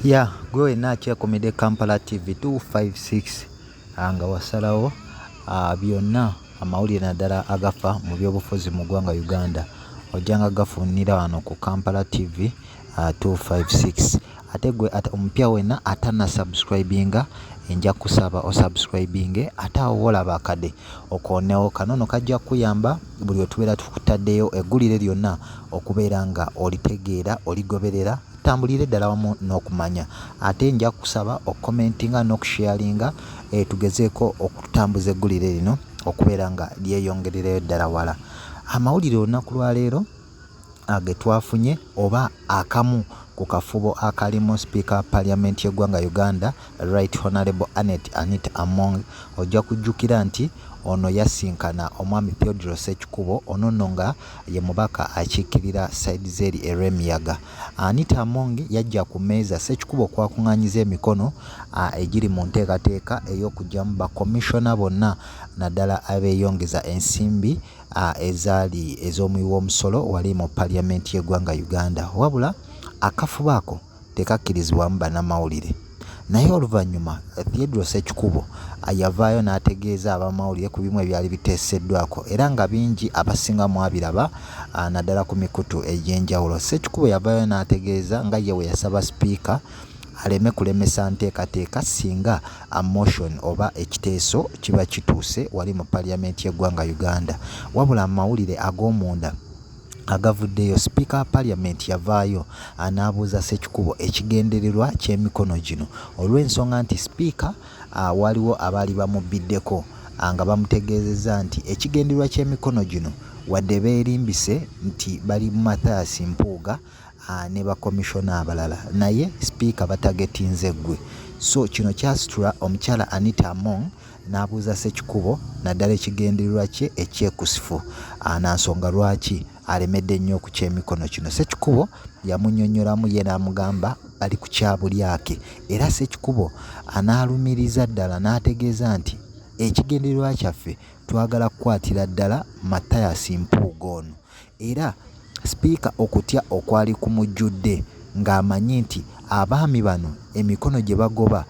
Ya gwe nakyekomedde Kampala TV 256 nga wasalawo byonna amawulire naddala agafa mu byobufuzi mu ggwanga Uganda ojjanga gafunira wano ku Kampala TV 256 ate gwe omupya wenna atana subscribinga enja kusaba osubscribinge ate awo olaba akade okonewo kanono kajja kuyamba buli otubeera tukutaddeyo eggulire lyonna okubeera nga olitegeera oligoberera tambulire ddala wamu n'okumanya ate nja kusaba okukomentinga n'okusharinga tugezeeko okutambuza eggulire lino okubeera nga lyeyongerereyo ddala wala amawulire olunaku lwaleero ge twafunye oba akamu ku kafubo akalimu Speaker Parliament y'eggwanga Uganda Right Honorable Anita Among ojja kujjukira nti ono yasinkana omwami Theodore Ssekikubo ono nno nga ye mubaka akiikirira side zeri eremiyaga. Anita Among yajja ku mmeeza Ssekikubo kwakuŋŋaanyiza emikono egiri mu nteekateeka ey'okuggyamu bakomishona bonna naddala abeeyongeza ensimbi ezaali ez'omuwi w'omusolo wali mu Parliament y'eggwanga Uganda wabula akafuba ako tekakkirizibwamu bannamawulire naye oluvannyuma Theodore Ssekikubo yavaayo n'ategeeza abamawulire ku bimu ebyali biteeseddwako era nga bingi abasinga mwabiraba naddala ku mikutu egy'enjawulo. Ssekikubo yavaayo n'ategeeza nga ye we yasaba sipiika aleme kulemesa nteekateeka singa motion oba ekiteeso kiba kituuse wali mu Parliament y'eggwanga Uganda wabula amawulire ag'omunda agavuddeyo Speaker Parliament yavaayo anaabuuza Ssekikubo ekigendererwa ky'emikono gino olw'ensonga nti Speaker waliwo abaali bamubiddeko nga bamutegeezezza nti ekigendererwa ky'emikono gino wadde beerimbise nti bali Mathias Mpuuga ne bakomishona abalala naye Speaker batagetinze ggwe so kino kyasitula omukyala Anita Among n'abuuza Ssekikubo naddala ekigendererwa kye ekyekusifu nansonga lwaki alemedde nnyo ku kyemikono kino. Ssekikubo yamunnyonnyolamu ye n'amugamba bali ku kyabulyake era Ssekikubo anaalumiriza ddala n'ategeeza nti ekigendererwa kyaffe twagala kukwatira ddala Mathias Mpuuga ono era Speaker okutya okwali kumujjudde ng'amanyi nti abaami bano emikono gye bagoba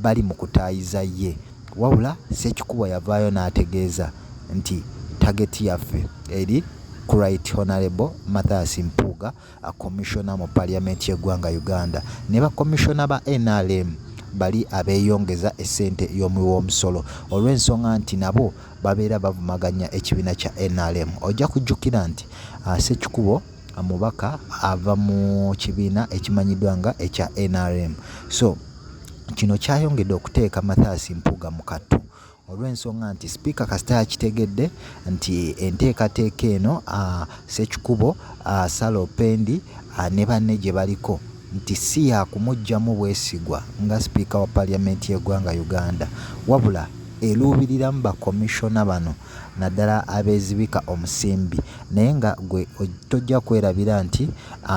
bali mu kutaayiza ye wabula Ssekikubo yavaayo n'ategeeza nti tageti yaffe eri ku Right Honorable Mathias Mpuuga komishona mu Parliament y'eggwanga Uganda ne bakomishona ba NRM bali abeeyongeza essente y'omuwi w'omusolo olw'ensonga nti nabo babeera bavumaganya ekibiina kya NRM. Ojja kujjukira nti Ssekikubo mubaka ava mu kibiina ekimanyiddwa nga ekya NRM so kino kyayongedde okuteeka Mathias Mpuuga mu kattu olw'ensonga nti Speaker kasita yakitegedde nti enteekateeka eno Ssekikubo Salo Pendi ne banne gye baliko nti si yakumuggyamu bwesigwa nga Speaker wa Parliament y'eggwanga Uganda wabula eruubiriramu bakomishona bano naddala abeezibika omusimbi naye nga gwe tojja kwerabira nti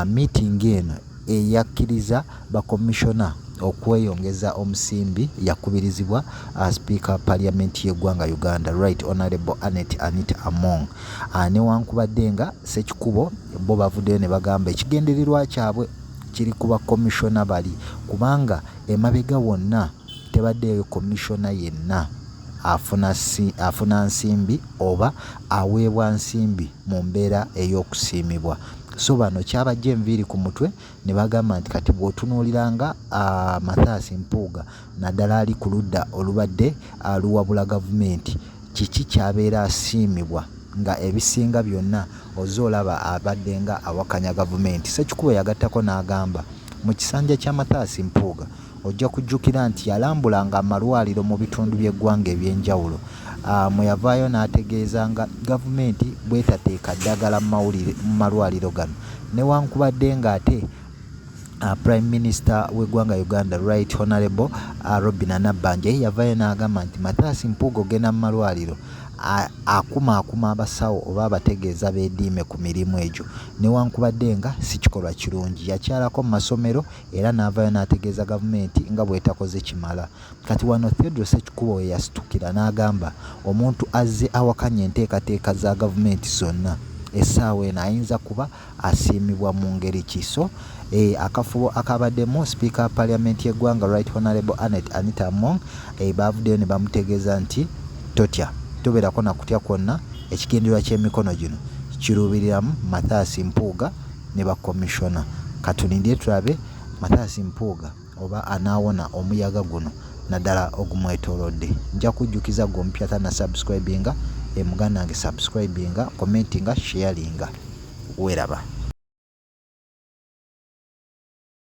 meeting eno eyakkiriza bakomishona okweyongeza omusimbi yakubirizibwa Speaker Parliament y'eggwanga Uganda Right Honorable Anita Among newankubadde nga Ssekikubo bo bavuddeyo ne bagamba ekigendererwa kyabwe kiri ku bakomishona bali kubanga emabega wonna tebaddeyo komishona yenna afuna nsimbi oba aweebwa nsimbi mu mbeera ey'okusiimibwa so bano kyabajja enviiri ku mutwe ne bagamba nti kati bw'otunuuliranga Mathias Mpuuga naddala ali ku ludda olubadde luwabula gavumenti kiki kyabeera asiimibwa nga ebisinga byonna ozze olaba abadde nga awakanya gavumenti. Ssekikubo yagattako n'agamba mu kisanja kya Mathias Mpuuga ojja kujjukira nti yalambulanga amalwaliro mu bitundu by'eggwanga eby'enjawulo mwe yavaayo n'ategeeza nga gavumenti bwetateeka ddagala mu malwaliro gano newankubadde ng'ate Prime Minister w'eggwanga Uganda Right Honorable Robinah Nabbanja yavaayo n'agamba nti Mathias Mpuuga ogenda mu malwaliro akuma abasawo oba abategeeza beediime ku mirimu egyo newankubadde nga si kikolwa kirungi yakyalako mu masomero era n'avaayo n'ategeeza gavumenti nga bw'etakoze kimala. Kati wano Theodore Ssekikubo we yasitukira n'agamba omuntu azze awakanya enteekateeka za gavumenti zonna essaawa eno ayinza kuba asiimibwa mu ngeri ki. So akafubo akabaddemu Speaker Parliament y'eggwanga Right Honorable Anita Among bavuddeyo ne bamutegeeza nti totya, tobeerako na kutya kwonna, ekigendererwa ky'emikono gino kiruubiriramu Mathias Mpuuga ne bakomishona. Katulindire tulabe Mathias Mpuuga oba anaawona omuyaga guno naddala ogumwetoolodde. Nja kujjukiza gwe omupya tana subscribinga muganda wange subscribinga, commentinga, sharinga. Weeraba.